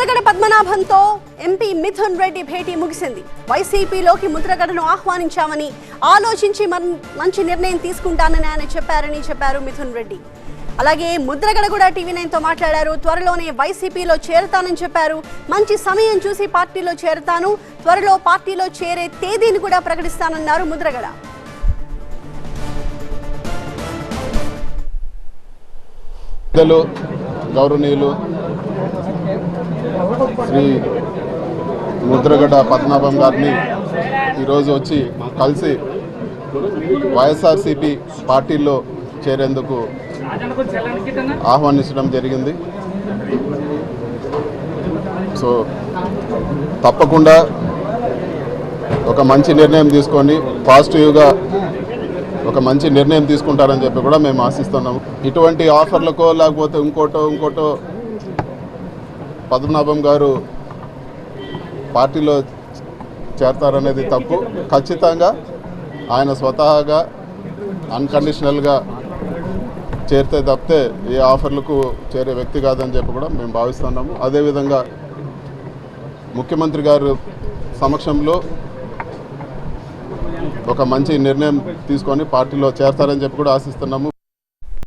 Mudragada పద్మనాభంతో MP Mithun Reddy భేటీ ముగిసింది. వైసీపీలోకి ముద్రగడను ఆహ్వానించామని ఆలోచించి మంచి నిర్ణయం తీసుకుంటానని ఆయన చెప్పారు మిథున్ రెడ్డి. అలాగే ముద్రగడ కూడా టీవీ9తో మాట్లాడారు. త్వరలోనే వైసీపీలో చేరతానని చెప్పారు. మంచి సమయం చూసి పార్టీలో చేరతాను, త్వరలో పార్టీలో చేరే తేదీని కూడా ప్రకటిస్తానన్నారు ముద్రగడ. గౌరవనీయులు శ్రీ ముద్రగడ పద్మనాభం గారిని ఈరోజు వచ్చి కలిసి వైఎస్ఆర్సీపీ పార్టీలో చేరేందుకు ఆహ్వానించడం జరిగింది. సో తప్పకుండా ఒక మంచి నిర్ణయం తీసుకొని పాజిటివ్గా ఒక మంచి నిర్ణయం తీసుకుంటారని చెప్పి కూడా మేము ఆశిస్తున్నాము. ఇటువంటి ఆఫర్లకో లేకపోతే ఇంకోటో పద్మనాభం గారు పార్టీలో చేరతారనేది తప్పు. ఖచ్చితంగా ఆయన స్వతహాగా అన్కండిషనల్గా చేరితే తప్పితే ఏ ఆఫర్లకు చేరే వ్యక్తి కాదని చెప్పి కూడా మేము భావిస్తున్నాము. అదేవిధంగా ముఖ్యమంత్రి గారు సమక్షంలో ఒక మంచి నిర్ణయం తీసుకొని పార్టీలో చేరతారని చెప్పి కూడా ఆశిస్తున్నాము.